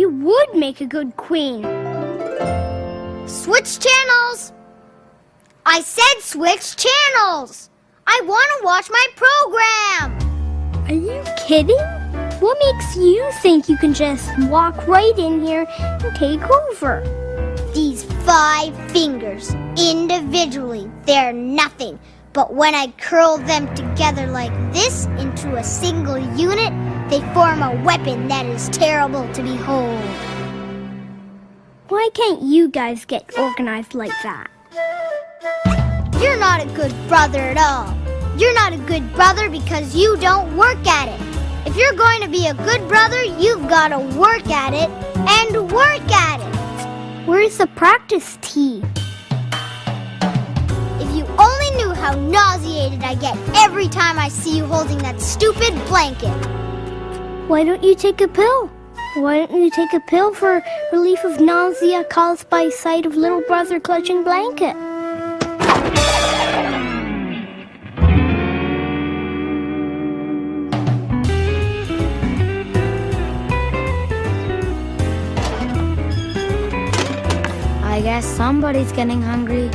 You would make a good queen. Switch channels! I said switch channels! I want to watch my program! Are you kidding? What makes you think you can just walk right in here and take over? These 5 fingers, individually, they're nothing. But when I curl them together like this into a single unit, they form a weapon that is terrible to behold. Why can't you guys get organized like that? You're not a good brother at all. You're not a good brother because you don't work at it. If you're going to be a good brother, you've got to work at it and work at it. Where's the practice tee? If you only knew how nauseated I get every time I see you holding that stupid blanket. Why don't you take a pill? Why don't you take a pill for relief of nausea caused by sight of little brother clutching blanket? I guess somebody's getting hungry.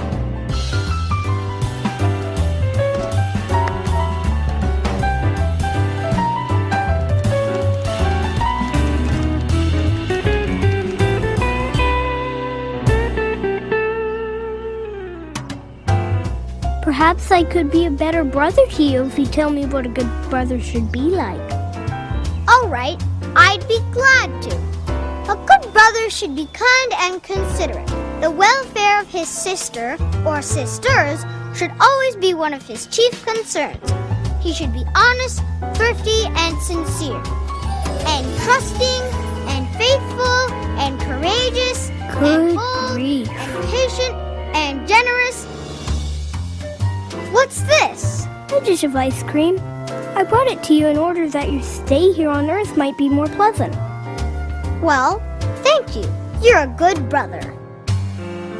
Perhaps I could be a better brother to you if you tell me what a good brother should be like. All right, I'd be glad to. A good brother should be kind and considerate. The welfare of his sister or sisters should always be one of his chief concerns. He should be honest, thrifty, and sincere, and trusting, and faithful, and courageous, and bold, and patient, and generous. What's this? A dish of ice cream. I brought it to you in order that your stay here on Earth might be more pleasant. Well, thank you. You're a good brother.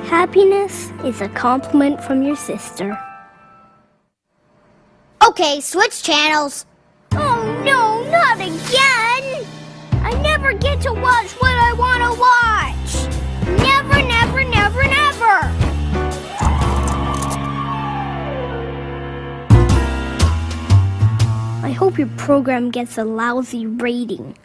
Happiness is a compliment from your sister. Okay, switch channels. Oh no, not again! I never get to watch what I want to watch! Never, never, never, never! I hope your program gets a lousy rating.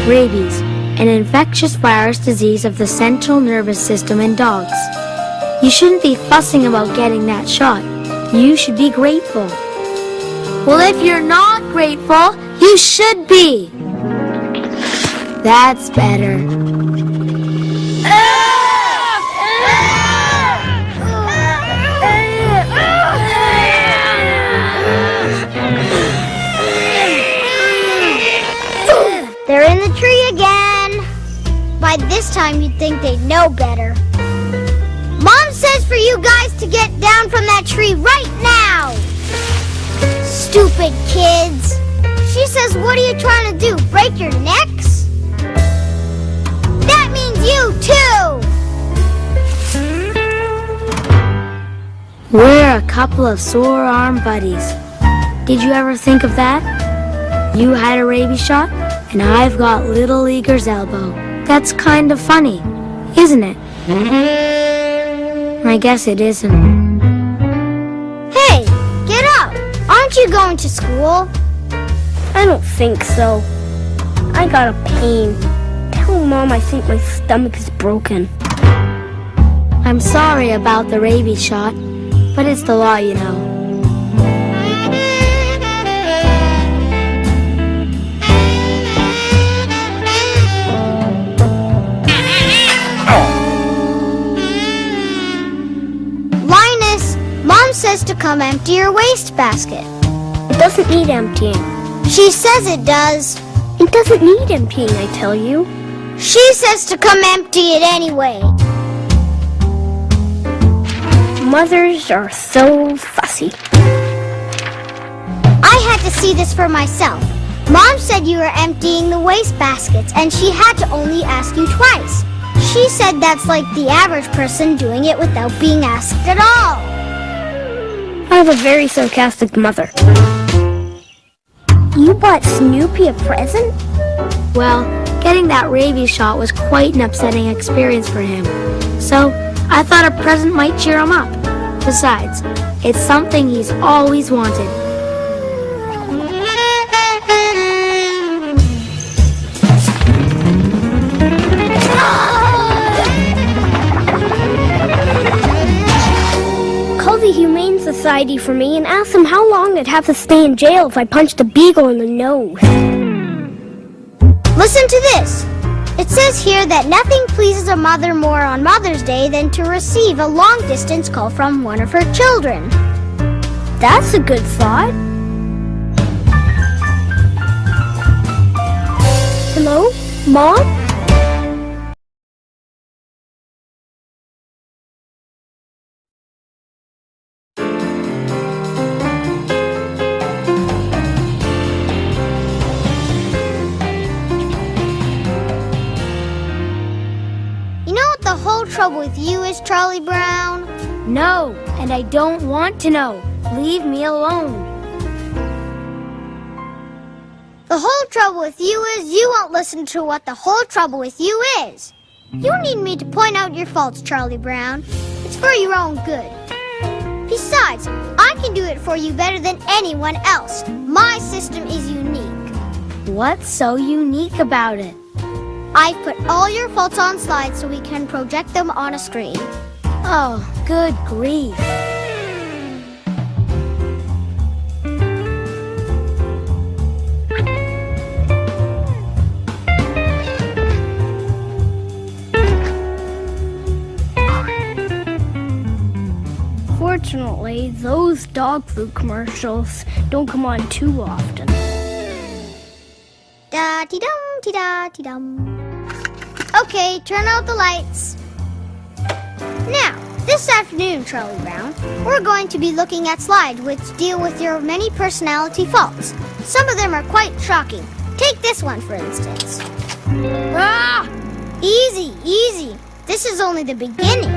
Rabies, an infectious virus disease of the central nervous system in dogs. You shouldn't be fussing about getting that shot. You should be grateful. Well, if you're not grateful, you should be. That's better. They're in the tree again. By this time, you'd think they'd know better. Mom says for you guys to get down from that tree right now. Stupid kids. She says, what are you trying to do, break your necks? That means you too. We're a couple of sore arm buddies. Did you ever think of that? You had a rabies shot, and I've got Little Eager's elbow. That's kind of funny, isn't it? I guess it isn't. Hey, get up. Aren't you going to school? I don't think so. I got a pain. Tell Mom I think my stomach is broken. I'm sorry about the rabies shot, but it's the law, you know. Linus, Mom says to come empty your wastebasket. It doesn't need emptying. She says it does. It doesn't need emptying, I tell you. She says to come empty it anyway. Mothers are so fussy. I had to see this for myself. Mom said you were emptying the waste baskets and she had to only ask you twice. She said that's like the average person doing it without being asked at all. I have a very sarcastic mother. You bought Snoopy a present? Well, getting that rabies shot was quite an upsetting experience for him. So, I thought a present might cheer him up. Besides, it's something he's always wanted. Call the Humane Society for me and ask them how long I'd have to stay in jail if I punched a beagle in the nose. Listen to this. It says here that nothing pleases a mother more on Mother's Day than to receive a long-distance call from one of her children. That's a good thought. Hello? Mom? You know what the whole trouble with you is, Charlie Brown? No, and I don't want to know. Leave me alone. The whole trouble with you is you won't listen to what the whole trouble with you is. You need me to point out your faults, Charlie Brown. It's for your own good. Besides, I can do it for you better than anyone else. My system is unique. What's so unique about it? I've put all your faults on slides so we can project them on a screen. Oh, good grief. Fortunately, those dog food commercials don't come on too often. Da-dee-dum-dee-da-dee-dum. Okay, turn out the lights. Now, this afternoon, Charlie Brown, we're going to be looking at slides which deal with your many personality faults. Some of them are quite shocking. Take this one, for instance. Ah! Easy, easy. This is only the beginning.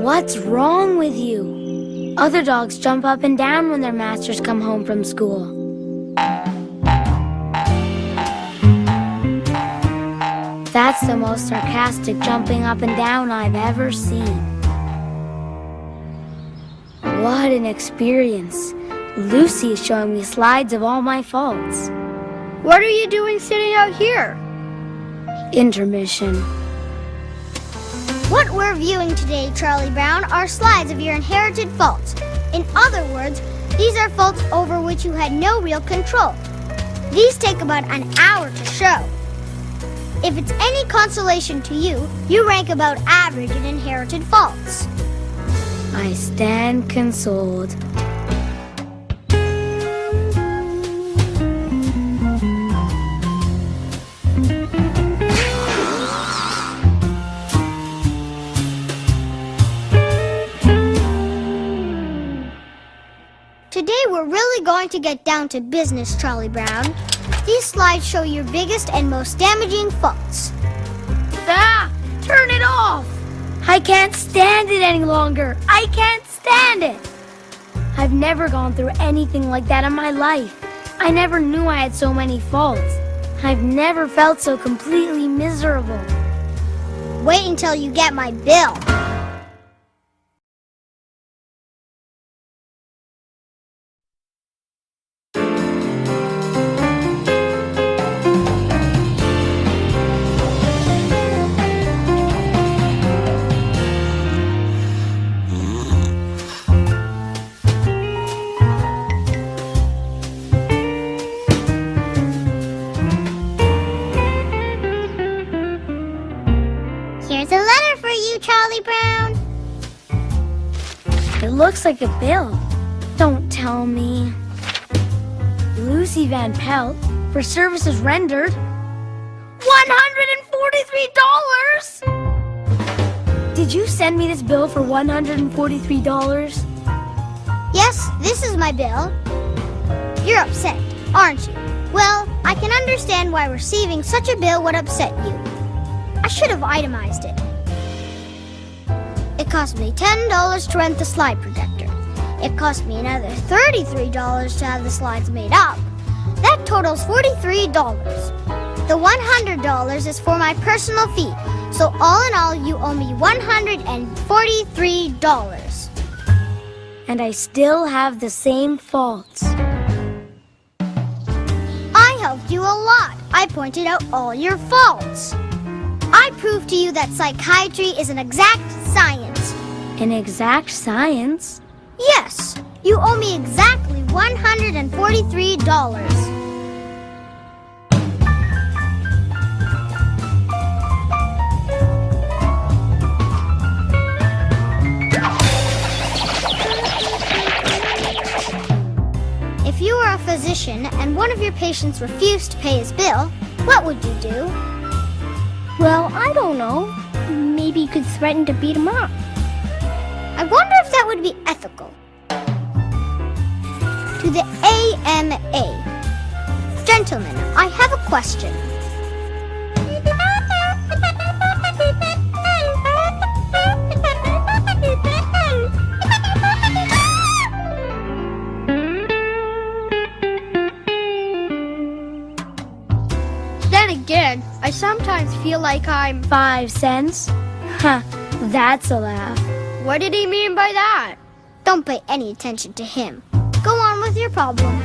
What's wrong with you? Other dogs jump up and down when their masters come home from school. That's the most sarcastic jumping up and down I've ever seen. What an experience. Lucy is showing me slides of all my faults. What are you doing sitting out here? Intermission. What we're viewing today, Charlie Brown, are slides of your inherited faults. In other words, these are faults over which you had no real control. These take about an hour to show. If it's any consolation to you, you rank about average in inherited faults. I stand consoled. Today we're really going to get down to business, Charlie Brown. These slides show your biggest and most damaging faults. Ah! Turn it off! I can't stand it any longer. I can't stand it. I've never gone through anything like that in my life. I never knew I had so many faults. I've never felt so completely miserable. Wait until you get my bill. Here's a letter for you, Charlie Brown. It looks like a bill. Don't tell me. Lucy Van Pelt, for services rendered. $143! Did you send me this bill for $143? Yes, this is my bill. You're upset. aren't you? Well, I can understand why receiving such a bill would upset you. I should have itemized it. It cost me $10 to rent the slide projector. It cost me another $33 to have the slides made up. That totals $43. The $100 is for my personal fee, so all in all, you owe me $143. And I still have the same faults. I helped you a lot. I pointed out all your faults. I proved to you that psychiatry is an exact science. An exact science? Yes, you owe me exactly $143. If you were a physician and one of your patients refused to pay his bill, what would you do? Well, I don't know. Maybe you could threaten to beat him up. I wonder if that would be ethical. To the AMA. Gentlemen, I have a question. Then again, I sometimes feel like I'm... 5 cents? Huh, that's a laugh. What did he mean by that? Don't pay any attention to him. Go on with your problem.